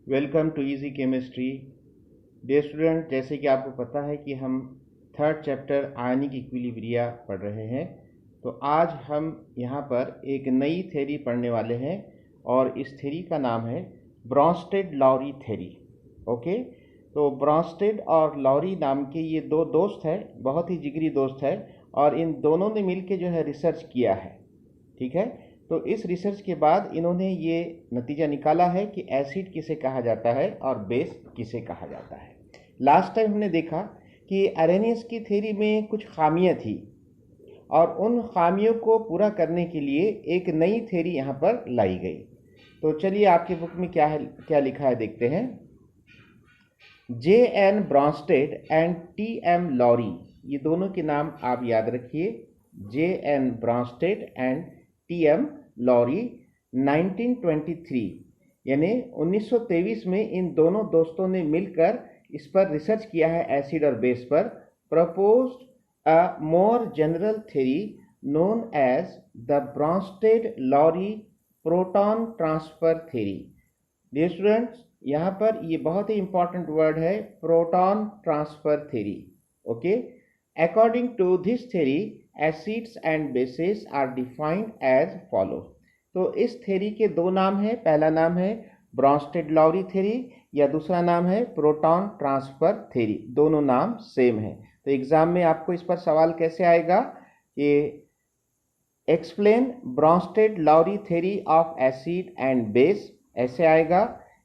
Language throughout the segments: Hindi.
Welcome to easy chemistry. Dear student, जैसे कि आपको पता है कि हम थर्ड चैप्टर आयनिक इक्विलिब्रिया पढ़ रहे हैं। तो आज हम यहाँ पर एक नई थ्योरी पढ़ने वाले हैं और इस थ्योरी का नाम है ब्रॉन्स्टेड-लाउरी थ्योरी। ओके, तो ब्रॉन्स्टेड और लाउरी नाम के ये दो दोस्त हैं, बहुत ही जिगरी दोस्त है, और इन दोनों ने मिलकर जो है रिसर्च किया है। ठीक है, तो इस रिसर्च के बाद इन्होंने ये नतीजा निकाला है कि एसिड किसे कहा जाता है और बेस किसे कहा जाता है। लास्ट टाइम हमने देखा कि अरेनियस की थ्योरी में कुछ खामियां थी और उन खामियों को पूरा करने के लिए एक नई थ्योरी यहाँ पर लाई गई। तो चलिए आपके बुक में क्या है, क्या लिखा है, देखते हैं। J.N. Brønsted and T.M. Lorry, ये दोनों के नाम आप याद रखिए। J.N. Brønsted and T.M. Lorry 1923 यानी 1923 में इन दोनों दोस्तों ने मिलकर इस पर रिसर्च किया है, एसिड और बेस पर। Proposed a more general theory known as the Bronsted Lowry proton transfer theory. Dear students, यहाँ पर ये बहुत ही इंपॉर्टेंट वर्ड है, proton transfer theory. Okay, according to this theory acids and bases are defined as follow. तो इस थ्योरी के दो नाम हैं, पहला नाम है ब्रॉन्स्टेड-लाउरी थ्योरी या दूसरा नाम है प्रोटॉन ट्रांसफर थ्योरी। दोनों नाम सेम है। तो एग्जाम में आपको इस पर सवाल कैसे आएगा, ये explain Brønsted-Lowry theory of acid and base ऐसे आएगा,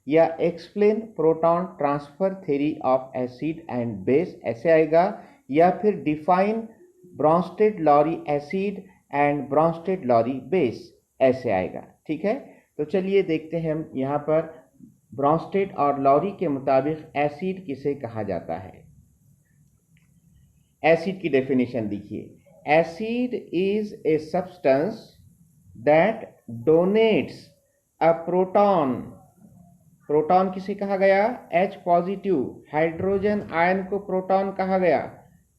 या explain proton transfer theory of acid and base ऐसे आएगा, या फिर define Brønsted-lorry acid and Brønsted-lorry base ऐसे आएगा। ठीक है, तो चलिए देखते हैं हम यहाँ पर ब्रॉन्स्टेड और लॉरी के मुताबिक एसिड किसे कहा जाता है। एसिड की डेफिनेशन देखिए। Acid is a substance that donates a proton. Proton किसे कहा गया? H पॉजिटिव हाइड्रोजन आयन को प्रोटॉन कहा गया।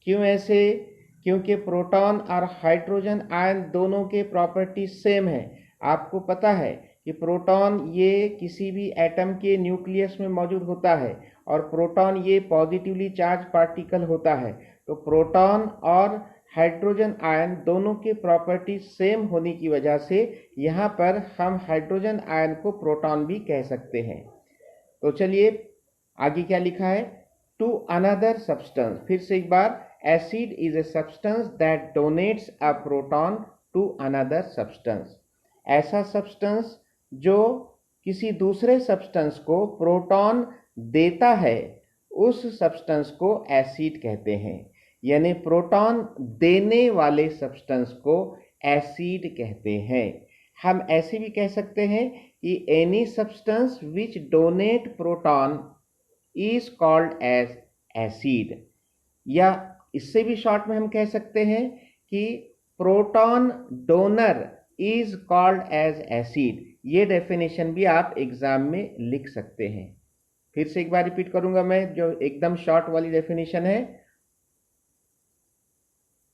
क्यों ऐसे? क्योंकि प्रोटॉन और हाइड्रोजन आयन दोनों के प्रॉपर्टी सेम है। आपको पता है कि प्रोटॉन ये किसी भी एटम के न्यूक्लियस में मौजूद होता है और प्रोटॉन ये पॉजिटिवली चार्ज पार्टिकल होता है। तो प्रोटॉन और हाइड्रोजन आयन दोनों के प्रॉपर्टी सेम होने की वजह से यहाँ पर हम हाइड्रोजन आयन को प्रोटॉन भी कह सकते हैं। तो चलिए आगे क्या लिखा है, टू अनदर सब्सटेंस। फिर से एक बार, acid is a substance that donates a proton to another substance. ऐसा सब्सटेंस जो किसी दूसरे सब्सटेंस को प्रोटॉन देता है, उस सब्सटेंस को एसिड कहते हैं। यानी प्रोटॉन देने वाले सब्सटेंस को एसिड कहते हैं। हम ऐसे भी कह सकते हैं कि any substance which donate proton is called as acid, या इससे भी शॉर्ट में हम कह सकते हैं कि proton donor is called as acid. ये डेफिनेशन भी आप एग्जाम में लिख सकते हैं। फिर से एक बार रिपीट करूंगा मैं, जो एकदम शॉर्ट वाली डेफिनेशन है,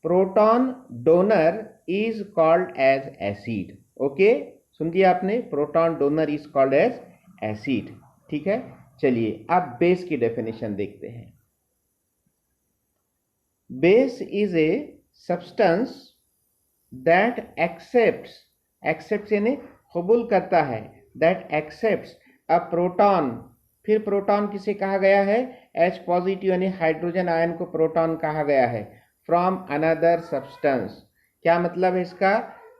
proton donor is called as acid. Okay, सुन दिया आपने, proton donor is called as acid. ठीक है, चलिए अब बेस की डेफिनेशन देखते हैं। Base is a substance that accepts यानी कबूल करता है, दैट एक्सेप्ट्स अ प्रोटॉन। फिर प्रोटॉन किसे कहा गया है? H पॉजिटिव यानी हाइड्रोजन आयन को प्रोटॉन कहा गया है, फ्रॉम अनदर सब्सटेंस। क्या मतलब है इसका?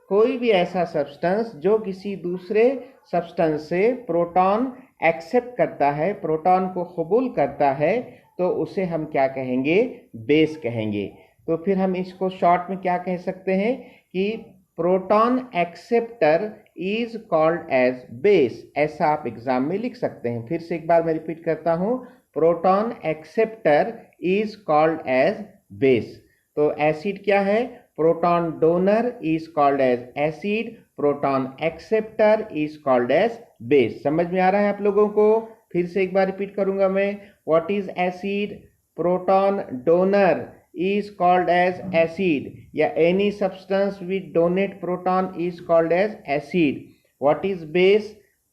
कोई भी ऐसा सब्सटेंस जो किसी दूसरे सब्सटेंस से प्रोटॉन एक्सेप्ट करता है, प्रोटॉन को कबूल करता है, तो उसे हम क्या कहेंगे? बेस कहेंगे। तो फिर हम इसको शॉर्ट में क्या कह सकते हैं कि proton acceptor is called as base. ऐसा आप एग्जाम में लिख सकते हैं। फिर से एक बार मैं रिपीट करता हूं, proton acceptor is called as base. तो एसिड क्या है? Proton donor is called as acid, proton acceptor is called as base. समझ में आ रहा है आप लोगों को? फिर से एक बार रिपीट करूंगा मैं, what is acid? Proton donor is called as acid, या any substance which donate proton is called as acid. What is base?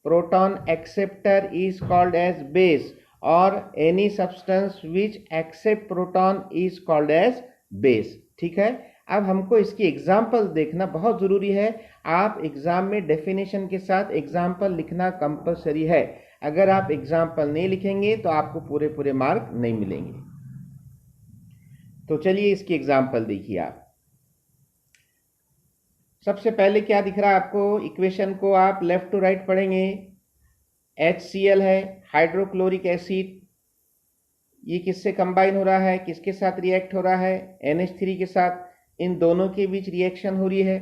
proton acceptor is called as base, or any substance which accept proton is called as base. ठीक है, अब हमको इसकी एग्जाम्पल देखना बहुत जरूरी है. आप एग्जाम में डेफिनेशन के साथ एग्जाम्पल लिखना कंपलसरी है. अगर आप एग्जाम्पल नहीं लिखेंगे तो आपको पूरे पूरे मार्क नहीं मिलेंगे. तो चलिए इसकी एग्जाम्पल देखिए. आप सबसे पहले क्या दिख रहा है आपको, इक्वेशन को आप लेफ्ट टू राइट पढ़ेंगे. HCl है, हाइड्रोक्लोरिक एसिड. ये किससे कंबाइन हो रहा है, किसके साथ रिएक्ट हो रहा है, NH3 के साथ. इन दोनों के बीच रिएक्शन हो रही है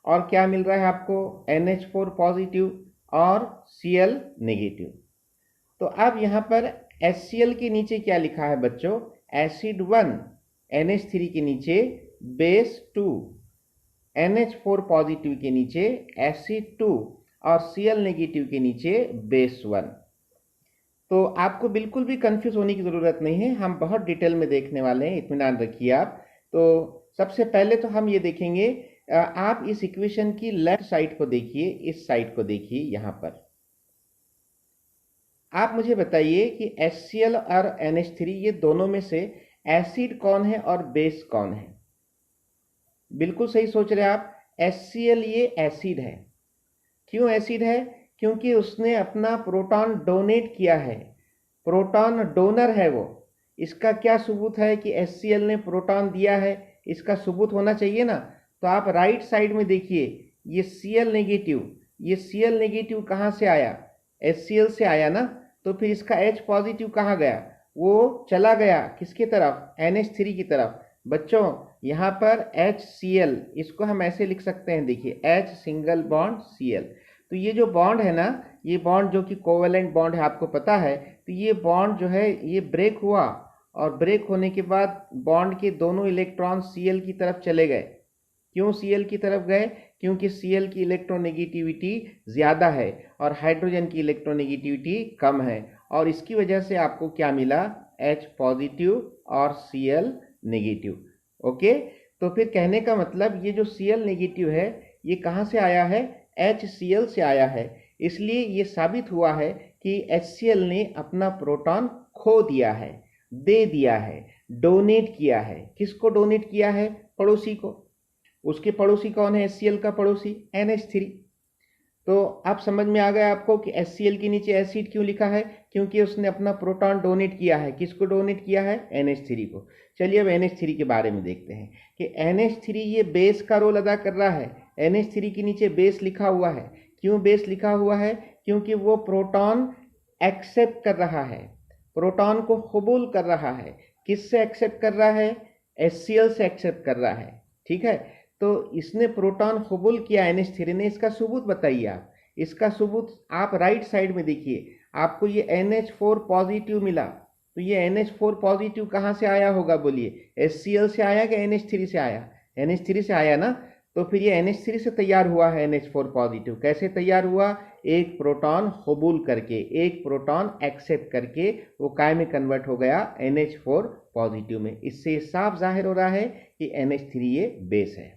और क्या मिल रहा है आपको, NH4 पॉजिटिव और Cl नेगेटिव. तो अब यहाँ पर HCl के नीचे क्या लिखा है बच्चों, एसिड 1, NH3 के नीचे बेस 2, NH4 पॉजिटिव के नीचे एसिड 2 और Cl नेगेटिव के नीचे बेस 1. तो आपको बिल्कुल भी कंफ्यूज होने की ज़रूरत नहीं है, हम बहुत डिटेल में देखने वाले हैं, इत्मीनान रखिए आप. तो सबसे पहले तो हम ये देखेंगे, आप इस इक्वेशन की लेफ्ट साइड को देखिए, इस साइड को देखिए. यहाँ पर आप मुझे बताइए कि HCl और NH3 ये दोनों में से एसिड कौन है और बेस कौन है. बिल्कुल सही सोच रहे हैं आप, HCl ये एसिड है. क्यों एसिड है, क्योंकि उसने अपना प्रोटॉन डोनेट किया है, प्रोटॉन डोनर है वो. इसका क्या सबूत है कि HCl ने प्रोटॉन दिया है, इसका सबूत होना चाहिए ना. तो आप राइट साइड में देखिए, ये Cl नेगेटिव, ये Cl नेगेटिव कहाँ से आया, HCl से आया ना. तो फिर इसका H पॉजिटिव कहाँ गया, वो चला गया किसकी तरफ, NH3 की तरफ. बच्चों यहाँ पर HCl, इसको हम ऐसे लिख सकते हैं, देखिए H सिंगल बॉन्ड Cl. तो ये जो बॉन्ड है ना, ये बॉन्ड जो कि कोवेलेंट बॉन्ड है, आपको पता है. तो ये बॉन्ड जो है ये ब्रेक हुआ और ब्रेक होने के बाद बॉन्ड के दोनों इलेक्ट्रॉन Cl की तरफ चले गए. क्यों Cl की तरफ गए, क्योंकि Cl की इलेक्ट्रोनेगेटिविटी ज़्यादा है और हाइड्रोजन की इलेक्ट्रोनेगेटिविटी कम है, और इसकी वजह से आपको क्या मिला, H पॉजिटिव और Cl नेगेटिव. ओके, तो फिर कहने का मतलब ये जो Cl नेगेटिव है ये कहाँ से आया है, HCl से आया है. इसलिए ये साबित हुआ है कि HCl ने अपना प्रोटॉन खो दिया है, दे दिया है, डोनेट किया है. किसको डोनेट किया है, पड़ोसी को. उसके पड़ोसी कौन है, HCl का पड़ोसी NH3. तो अब समझ में आ गया आपको कि HCl के नीचे एसिड क्यों लिखा है, क्योंकि उसने अपना प्रोटॉन डोनेट किया है. किसको डोनेट किया है, NH3 को. चलिए अब NH3 के बारे में देखते हैं कि NH3 ये बेस का रोल अदा कर रहा है. NH3 के नीचे बेस लिखा हुआ है. क्यों बेस लिखा हुआ है, क्योंकि वो प्रोटॉन एक्सेप्ट कर रहा है, प्रोटॉन को कबूल कर रहा है. किससे एक्सेप्ट कर रहा है, HCl से एक्सेप्ट कर रहा है. ठीक है, तो इसने प्रोटॉन कबूल किया NH3 ने. इसका सबूत बताइए आप. इसका सबूत आप राइट साइड में देखिए, आपको ये NH4 पॉजिटिव मिला. तो ये NH4 पॉजिटिव कहाँ से आया होगा, बोलिए, HCl से आया कि NH3 से आया, NH3 से आया ना. तो फिर ये NH3 से तैयार हुआ है NH4 पॉजिटिव. कैसे तैयार हुआ, एक प्रोटॉन कबूल करके, एक प्रोटॉन एक्सेप्ट करके वो काय में कन्वर्ट हो गया, NH4 पॉजिटिव में. इससे साफ जाहिर हो रहा है कि NH3 ये बेस है.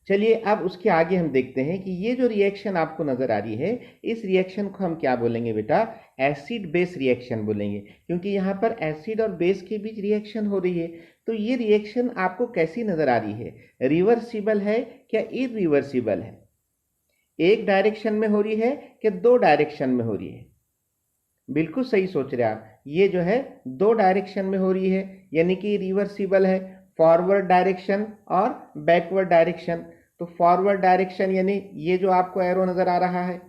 चलिए अब उसके आगे हम देखते हैं कि ये जो रिएक्शन आपको नजर आ रही है, इस रिएक्शन को हम क्या बोलेंगे बेटा, एसिड बेस रिएक्शन बोलेंगे, क्योंकि यहाँ पर एसिड और बेस के बीच रिएक्शन हो रही है. तो ये रिएक्शन आपको कैसी नजर आ रही है, रिवर्सिबल है क्या इरिवर्सिबल है, एक डायरेक्शन में हो रही है कि दो डायरेक्शन में हो रही है. बिल्कुल सही सोच रहे आप, ये जो है दो डायरेक्शन में हो रही है, यानी कि रिवर्सिबल है, फॉरवर्ड डायरेक्शन और बैकवर्ड डायरेक्शन. तो फॉरवर्ड डायरेक्शन यानी ये जो आपको एरो नजर आ रहा है.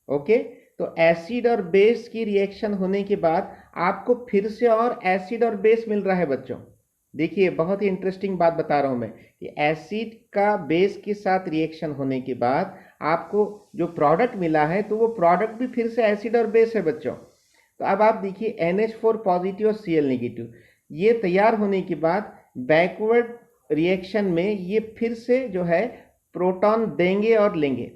ओके, तो एसिड और बेस की रिएक्शन होने के बाद आपको फिर से और एसिड और बेस मिल रहा है. बच्चों देखिए, बहुत ही इंटरेस्टिंग बात बता रहा हूं मैं कि एसिड का बेस के साथ रिएक्शन होने के बाद आपको जो प्रोडक्ट मिला है, तो वो प्रोडक्ट भी फिर से एसिड और बेस है बच्चों. तो अब आप देखिए, NH4 पॉजिटिव और Cl नेगेटिव ये तैयार होने के बाद बैकवर्ड रिएक्शन में ये फिर से जो है प्रोटॉन देंगे और लेंगे.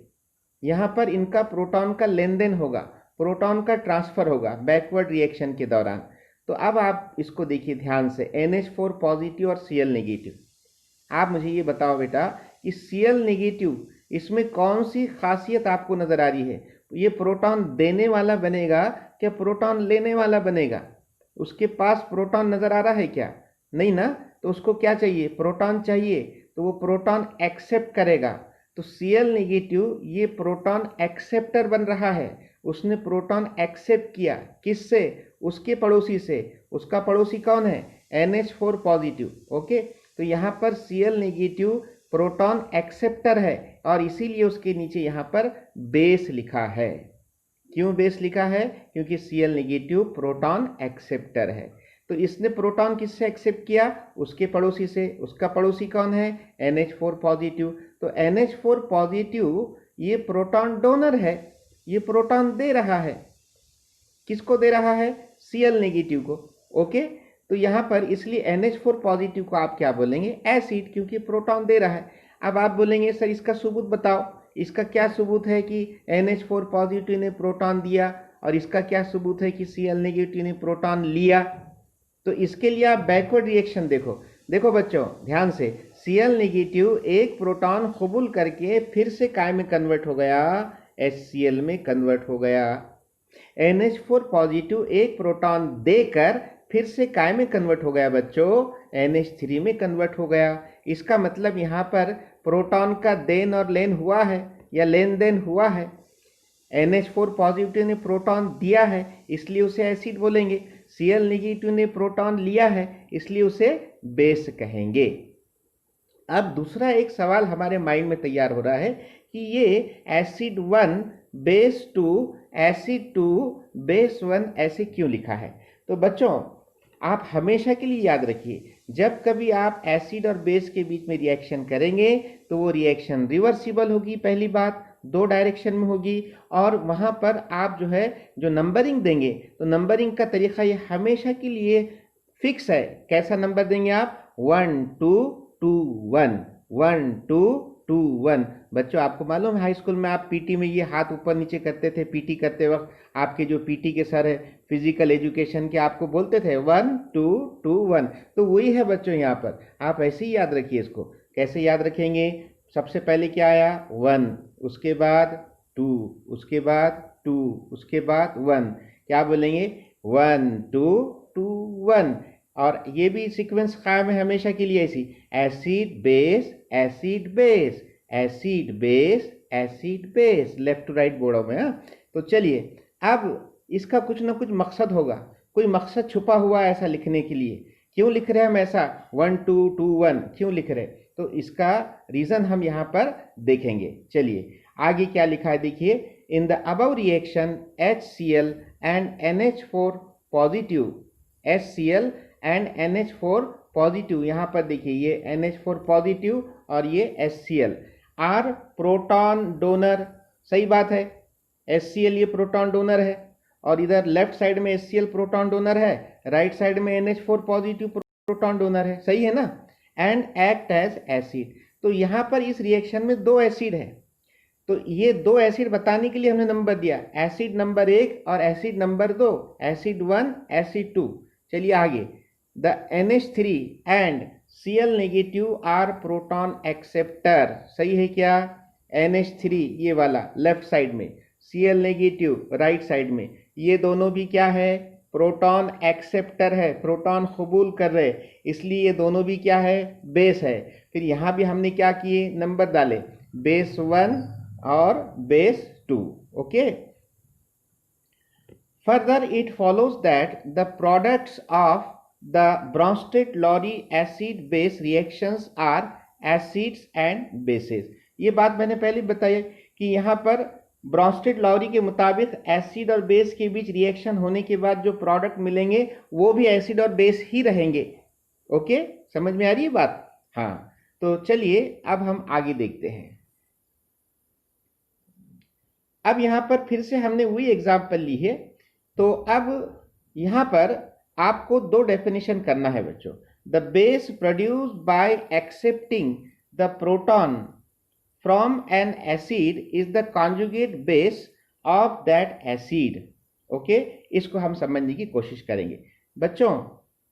यहाँ पर इनका प्रोटॉन का लेन देन होगा, प्रोटॉन का ट्रांसफर होगा बैकवर्ड रिएक्शन के दौरान. तो अब आप इसको देखिए ध्यान से, NH4 पॉजिटिव और Cl नेगेटिव. आप मुझे ये बताओ बेटा कि Cl नेगेटिव इसमें कौन सी खासियत आपको नजर आ रही है, ये प्रोटॉन देने वाला बनेगा क्या प्रोटॉन लेने वाला बनेगा? उसके पास प्रोटॉन नजर आ रहा है क्या? नहीं ना। तो उसको क्या चाहिए? प्रोटॉन चाहिए, तो वो प्रोटॉन एक्सेप्ट करेगा। तो Cl नेगेटिव ये प्रोटॉन एक्सेप्टर बन रहा है। उसने प्रोटॉन एक्सेप्ट किया, किससे? उसके पड़ोसी से। उसका पड़ोसी कौन है? NH4 positive. ओके, तो यहाँ पर Cl नेगेटिव प्रोटॉन एक्सेप्टर है और इसीलिए उसके नीचे यहाँ पर बेस लिखा है। क्यों बेस लिखा है? क्योंकि Cl नेगेटिव प्रोटॉन एक्सेप्टर है। तो इसने प्रोटॉन किससे एक्सेप्ट किया? उसके पड़ोसी से। उसका पड़ोसी कौन है? NH4 positive. तो NH4 पॉजिटिव ये प्रोटॉन डोनर है, ये प्रोटॉन दे रहा है। किसको दे रहा है? Cl नेगेटिव को। ओके, तो यहां पर इसलिए NH4 पॉजिटिव को आप क्या बोलेंगे? एसिड, क्योंकि प्रोटॉन दे रहा है। अब आप बोलेंगे सर इसका सबूत बताओ। इसका क्या सबूत है कि NH4 पॉजिटिव ने प्रोटॉन दिया, और इसका क्या सबूत है कि Cl नेगेटिव ने प्रोटॉन लिया? तो इसके लिए आप बैकवर्ड रिएक्शन देखो। देखो बच्चों ध्यान से, Cl नेगेटिव एक प्रोटॉन कबूल करके फिर से काय में कन्वर्ट हो गया, HCl में कन्वर्ट हो गया। NH4 पॉजिटिव एक प्रोटॉन देकर फिर से काय में कन्वर्ट हो गया बच्चों? NH3 में कन्वर्ट हो गया। इसका मतलब यहाँ पर प्रोटॉन का देन और लेन हुआ है या लेन देन हुआ है। NH4 पॉजिटिव ने प्रोटॉन दिया है, इसलिए उसे एसिड बोलेंगे। Cl नेगेटिव ने प्रोटॉन लिया है, इसलिए उसे बेस कहेंगे। अब दूसरा एक सवाल हमारे माइंड में तैयार हो रहा है कि ये एसिड 1 बेस 2 एसिड 2 बेस 1 ऐसे क्यों लिखा है? तो बच्चों आप हमेशा के लिए याद रखिए, जब कभी आप एसिड और बेस के बीच में रिएक्शन करेंगे तो वो रिएक्शन रिवर्सिबल होगी। पहली बात, दो डायरेक्शन में होगी, और वहां पर आप जो है जो नंबरिंग देंगे तो नंबरिंग का तरीका ये हमेशा के लिए फिक्स है। कैसा नंबर देंगे आप? 1 2 2 1 1 2 2 1। बच्चों आपको मालूम है हाई स्कूल में आप पीटी में ये हाथ ऊपर नीचे करते थे। पीटी करते वक्त आपके जो पीटी के सर है फिजिकल एजुकेशन के, आपको बोलते थे 1 2 2 1। तो वही है बच्चों, यहाँ पर आप ऐसे ही याद रखिए इसको। कैसे याद रखेंगे? सबसे पहले क्या आया? 1, उसके बाद 2, उसके बाद 2, उसके बाद 1। क्या बोलेंगे? 1 2 2 1। और ये भी सीक्वेंस कायम है हमेशा के लिए ऐसी, acid base acid base acid base acid base, left to right बोर्डों में। हाँ, तो चलिए अब इसका कुछ ना कुछ मकसद होगा, कोई मकसद छुपा हुआ है ऐसा लिखने के लिए। क्यों लिख रहे हैं हम ऐसा 1 2 2 1 क्यों लिख रहे हैं? तो इसका रीजन हम यहां पर देखेंगे। चलिए आगे क्या लिखा है देखिए। In the above reaction HCl and NH4 positive, HCl and NH4 positive, यहां पर देखिए ये NH4 पॉजिटिव और ये HCl आर प्रोटॉन डोनर। सही बात है, HCl ये प्रोटॉन डोनर है, और इधर लेफ्ट साइड में HCl प्रोटॉन डोनर है, राइट साइड में NH4 पॉजिटिव प्रोटॉन डोनर है। सही है ना? And act as acid. तो यहां पर इस रिएक्शन में दो एसिड है, तो ये दो एसिड बताने के लिए हमने नंबर दिया, एसिड नंबर 1 और एसिड नंबर 2, एसिड 1 एसिड 2। चलिए आगे, the NH3 and Cl negative are proton acceptor. सही है क्या? NH3 ये वाला लेफ्ट साइड में, Cl नेगेटिव राइट साइड में, ये दोनों भी क्या है? प्रोटॉन एक्सेप्टर है, प्रोटॉन कबूल कर रहे, इसलिए ये दोनों भी क्या है? बेस है। फिर यहां भी हमने क्या किए? नंबर डाले, बेस 1 और base 2। Okay, further it follows that the products of the Bronsted-Lowry acid base reactions are acids and bases। ये बात मैंने पहले बताई कि यहाँ पर ब्रॉन्स्टेड लॉरी के मुताबिक एसिड और बेस के बीच रिएक्शन होने के बाद जो प्रोडक्ट मिलेंगे वो भी एसिड और बेस ही रहेंगे। ओके, समझ में आ रही है बात? हाँ, तो चलिए अब हम आगे देखते हैं। अब यहां पर फिर से हमने वही एग्जाम्पल ली है, तो अब यहां पर आपको दो डेफिनेशन करना है बच्चों। The base produced by accepting the proton from N acid is the conjugate base of that acid. Okay, इसको हम समझने की कोशिश करेंगे बच्चों।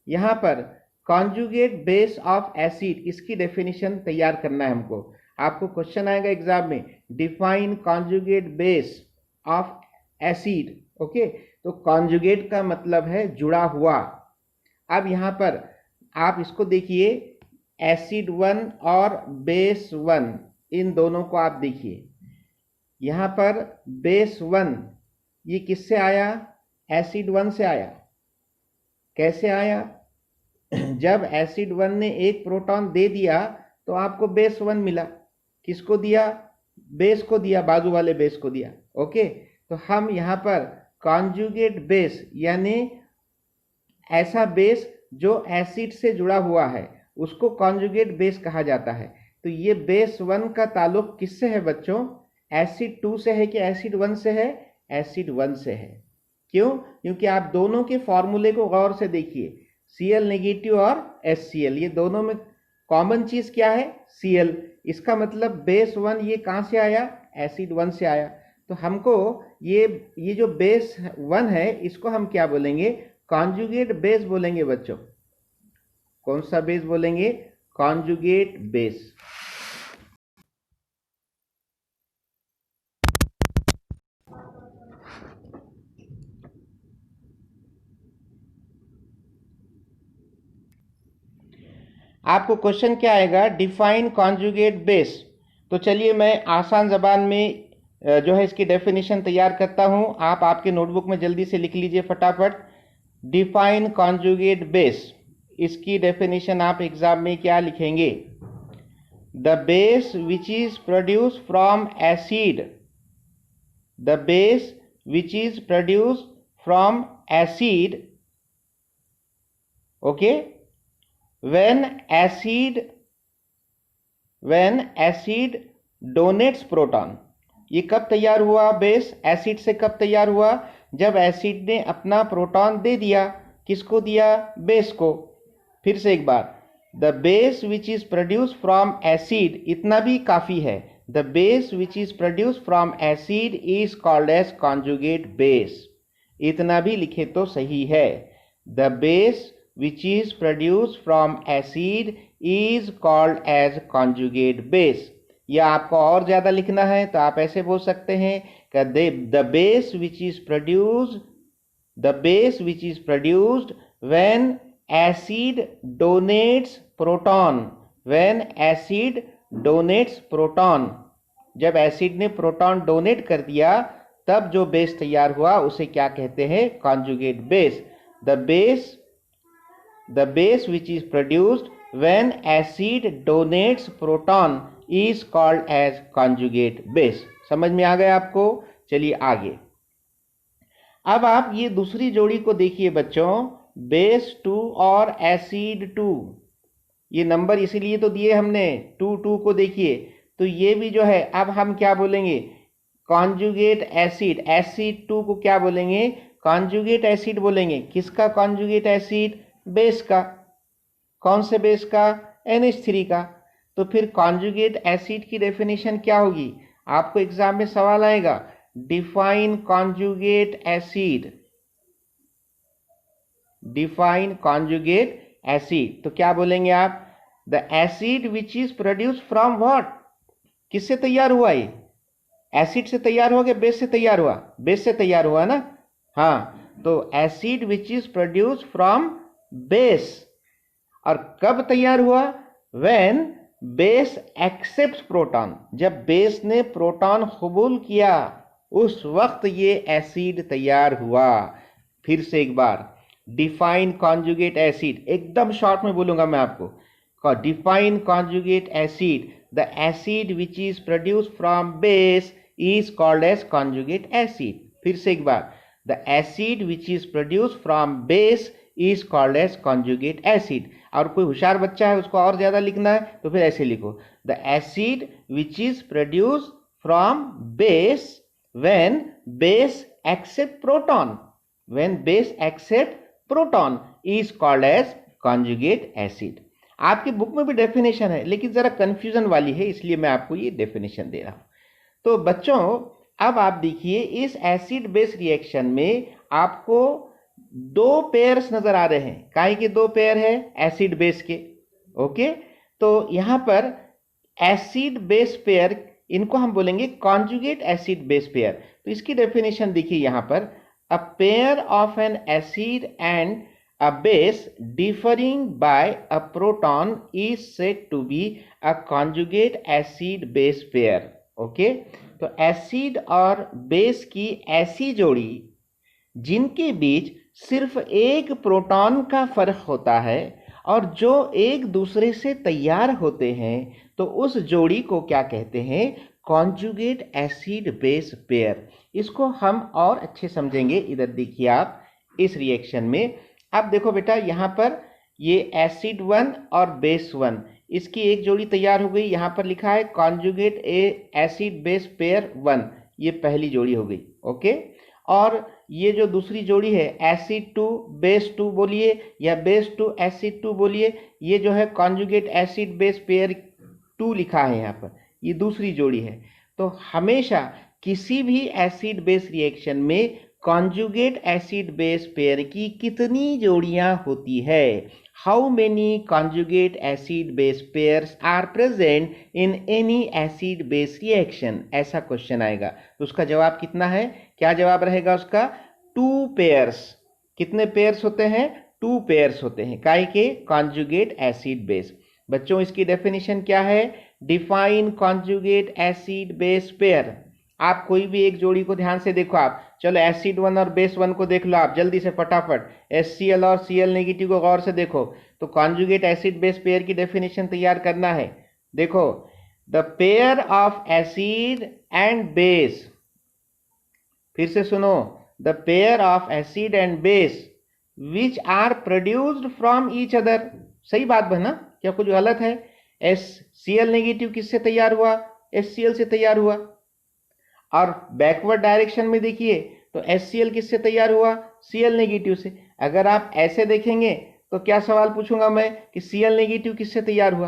यहां पर कॉन्जुगेट बेस ऑफ एसिड, इसकी डेफिनेशन तैयार करना है हमको। आपको क्वेश्चन आएगा एग्जाम में, define conjugate base of acid. Okay, तो कॉन्जुगेट का मतलब है जुड़ा हुआ। अब यहां पर आप इसको देखिए, एसिड 1 और बेस 1, इन दोनों को आप देखिए। यहां पर बेस 1 ये किससे आया? एसिड 1 से आया। कैसे आया? जब एसिड 1 ने एक प्रोटॉन दे दिया तो आपको बेस 1 मिला। किसको दिया? बेस को दिया, बाजू वाले बेस को दिया। ओके, तो हम यहां पर कॉन्जुगेट बेस यानी ऐसा बेस जो एसिड से जुड़ा हुआ है उसको कॉन्जुगेट बेस कहा जाता है। तो ये बेस 1 का ताल्लुक किससे है बच्चों? एसिड 2 से है कि एसिड 1 से है? एसिड 1 से है। क्यों? क्योंकि आप दोनों के फॉर्मूले को गौर से देखिए, Cl नेगेटिव और HCl, ये दोनों में कॉमन चीज क्या है? Cl। इसका मतलब बेस 1 ये कहां से आया? एसिड 1 से आया। तो हमको ये जो बेस 1 है इसको हम क्या बोलेंगे? कॉन्जुगेट बेस बोलेंगे बच्चों। कौन सा बेस बोलेंगे? Conjugate base. आपको क्वेश्चन क्या आएगा? Define conjugate base. तो चलिए मैं आसान जबान में जो है इसकी डेफिनेशन तैयार करता हूं। आप आपके नोटबुक में जल्दी से लिख लीजिए फटाफट। डिफाइन कॉन्जुगेट बेस, इसकी डेफिनेशन आप एग्जाम में क्या लिखेंगे? The base which is produce from acid, the base which is produce from acid, okay, when acid donates proton। ये कब तैयार हुआ बेस? एसिड से कब तैयार हुआ? जब एसिड ने अपना प्रोटॉन दे दिया। किसको दिया? बेस को। फिर से एक बार, the base which is produce from acid, इतना भी काफी है। The base which is produce from acid is called as conjugate base. इतना भी लिखे तो सही है। The base which is produced from acid is called as conjugate base। या आपको और ज्यादा लिखना है तो आप ऐसे बोल सकते हैं कि the base which is produced when acid donates proton, when acid donates proton, जब एसिड ने प्रोटॉन डोनेट कर दिया तब जो बेस तैयार हुआ उसे क्या कहते हैं? Conjugate base. The base which is produced when acid donates proton is called as conjugate base। समझ में आ गया आपको? चलिए आगे। अब आप ये दूसरी जोड़ी को देखिए बच्चों, बेस 2 और एसिड 2। ये नंबर इसीलिए तो दिए हमने, 2 को देखिए। तो ये भी जो है, अब हम क्या बोलेंगे? Conjugate acid. एसिड 2 को क्या बोलेंगे? कॉन्जुगेट एसिड बोलेंगे। किसका कॉन्जुगेट एसिड? बेस का। कौन से बेस का? NH3 का। तो फिर कॉन्जुगेट एसिड की डेफिनेशन क्या होगी? आपको एग्जाम में सवाल आएगा, define conjugate acid, define conjugate acid. तो क्या बोलेंगे आप? The acid which is produce from what? किससे तैयार हुआ ये? एसिड से तैयार हुआ कि बेस से तैयार हुआ? बेस से तैयार हुआ ना। हाँ, तो acid which is produce from base. और कब तैयार हुआ? व्हेन बेस एक्सेप्ट्स प्रोटॉन, जब बेस ने प्रोटॉन कबूल किया उस वक्त ये एसिड तैयार हुआ। फिर से एक बार, डिफाइन कॉन्जुगेट एसिड, एकदम शॉर्ट में बोलूंगा मैं आपको। Define conjugate acid, the acid which is produce from base is called as conjugate acid. फिर से एक बार, the acid which is produce from base is called as conjugate acid. और कोई होशियार बच्चा है उसको और ज्यादा लिखना है तो फिर ऐसे लिखो, the acid which is produce from base when base accept proton, when base accept proton is called as conjugate acid. आपकी बुक में भी डेफिनेशन है लेकिन जरा कंफ्यूजन वाली है, इसलिए मैं आपको ये डेफिनेशन दे रहा हूं। तो बच्चों अब आप देखिए, इस एसिड बेस रिएक्शन में आपको 2 पेयर्स नजर आ रहे हैं। काहे के 2 पेयर है? एसिड बेस के। ओके, तो यहां पर एसिड बेस पेयर इनको हम बोलेंगे कॉन्जुगेट एसिड बेस पेयर। तो इसकी डेफिनेशन देखिए यहाँ पर, a pair of N acid and a base differing by a proton is said to be a conjugate acid base pair। Okay, तो एसिड और बेस की ऐसी जोड़ी जिनके बीच सिर्फ एक प्रोटॉन का फर्क होता है और जो एक दूसरे से तैयार होते हैं, तो उस जोड़ी को क्या कहते हैं? Conjugate acid base pair. इसको हम और अच्छे समझेंगे। इधर देखिए आप इस रिएक्शन में, अब देखो बेटा यहाँ पर ये एसिड 1 और बेस 1, इसकी एक जोड़ी तैयार हो गई। यहाँ पर लिखा है कॉन्जुगेट एसिड बेस पेयर 1, ये पहली जोड़ी हो गई। ओके, और ये जो दूसरी जोड़ी है एसिड 2 बेस 2 बोलिए या बेस 2 एसिड 2 बोलिए, ये जो है कॉन्जुगेट एसिड बेस पेयर 2 लिखा है यहाँ पर, ये दूसरी जोड़ी है। तो हमेशा किसी भी एसिड बेस रिएक्शन में कॉन्जुगेट एसिड बेस पेयर की कितनी जोड़ियां होती है? How many conjugate acid base pairs are present in any acid base reaction, ऐसा क्वेश्चन आएगा। तो उसका जवाब कितना है? क्या जवाब रहेगा उसका? 2 पेयर्स। कितने पेयर्स होते हैं? 2 पेयर्स होते हैं। काय के? Conjugate acid base. बच्चों इसकी डेफिनेशन क्या है? Define conjugate acid base pair. आप कोई भी एक जोड़ी को ध्यान से देखो। आप चलो एसिड 1 और बेस 1 को देख लो आप जल्दी से फटाफट। HCl और Cl नेगेटिव को गौर से देखो। तो कॉन्जुगेट एसिड बेस पेयर की डेफिनेशन तैयार करना है। देखो, the pair of acid and base, फिर से सुनो, the pair of acid and base which are produced from each other. सही बात है ना? क्या कुछ गलत है? Cl नेगेटिव किससे तैयार हुआ? HCl से तैयार हुआ। और बैकवर्ड डायरेक्शन में देखिए तो HCl किससे तैयार हुआ? Cl नेगेटिव से। अगर आप ऐसे देखेंगे तो क्या सवाल पूछूंगा मैं कि Cl नेगेटिव किससे तैयार हुआ,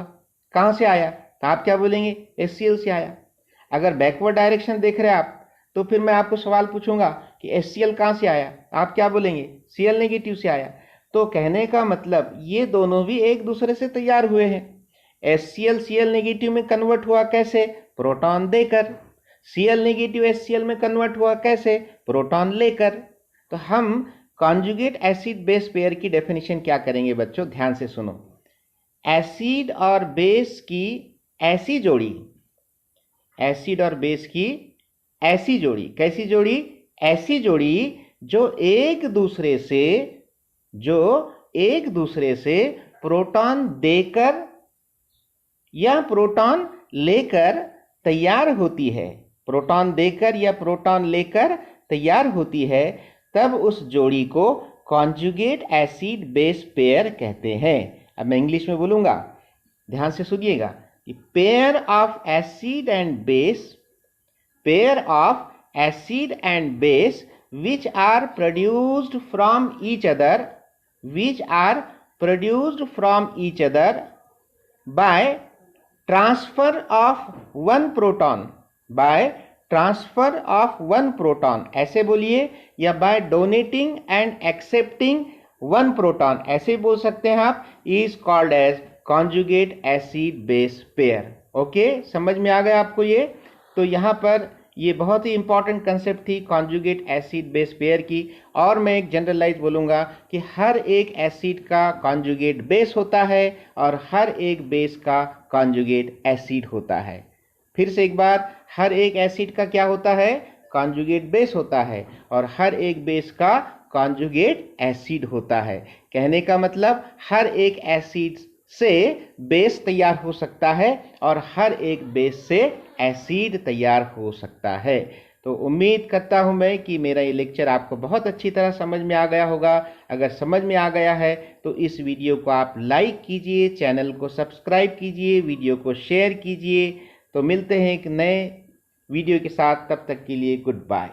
कहां से आया? तो आप क्या बोलेंगे? HCl से आया। अगर बैकवर्ड डायरेक्शन देख रहे हैं आप तो फिर मैं आपको सवाल पूछूंगा कि HCl कहां से आया, आप क्या बोलेंगे? Cl नेगेटिव से आया। तो कहने का मतलब ये दोनों भी एक दूसरे से तैयार हुए हैं। HCl Cl नेगेटिव में कन्वर्ट हुआ कैसे? प्रोटॉन देकर। Cl नेगेटिव HCl में कन्वर्ट हुआ कैसे? प्रोटॉन लेकर। तो हम कॉन्जुगेट एसिड बेस पेयर की डेफिनेशन क्या करेंगे बच्चों? ध्यान से सुनो। एसिड और बेस की ऐसी जोड़ी, एसिड और बेस की ऐसी जोड़ी, कैसी जोड़ी? ऐसी जोड़ी जो एक दूसरे से प्रोटॉन देकर या प्रोटॉन लेकर तैयार होती है। प्रोटॉन देकर या प्रोटॉन लेकर तैयार होती है, तब उस जोड़ी को कॉन्जुगेट एसिड बेस पेयर कहते हैं। अब मैं इंग्लिश में बोलूंगा, ध्यान से सुनिएगा कि pair of acid and base which are produced from each other by transfer of one proton, ऐसे बोलिए, या by donating and accepting 1 proton, ऐसे बोल सकते हैं आप, is called as conjugate acid base pair. Okay, समझ में आ गया आपको ये? तो यहां पर ये बहुत ही इंपॉर्टेंट कंसेप्ट थी कॉन्जुगेट एसिड बेस पेयर की। और मैं एक जनरलाइज बोलूंगा कि हर एक एसिड का कॉन्जुगेट बेस होता है और हर एक बेस का कॉन्जुगेट एसिड होता है। फिर से एक बार, हर एक एसिड का क्या होता है? कॉन्जुगेट बेस होता है और हर एक बेस का कॉन्जुगेट एसिड होता है। कहने का मतलब हर एक एसिड से बेस तैयार हो सकता है और हर एक बेस से एसिड तैयार हो सकता है। तो उम्मीद करता हूं मैं कि मेरा ये लेक्चर आपको बहुत अच्छी तरह समझ में आ गया होगा। अगर समझ में आ गया है तो इस वीडियो को आप लाइक कीजिए, चैनल को सब्सक्राइब कीजिए, वीडियो को शेयर कीजिए। तो मिलते हैं एक नए वीडियो के साथ, तब तक के लिए गुड बाय।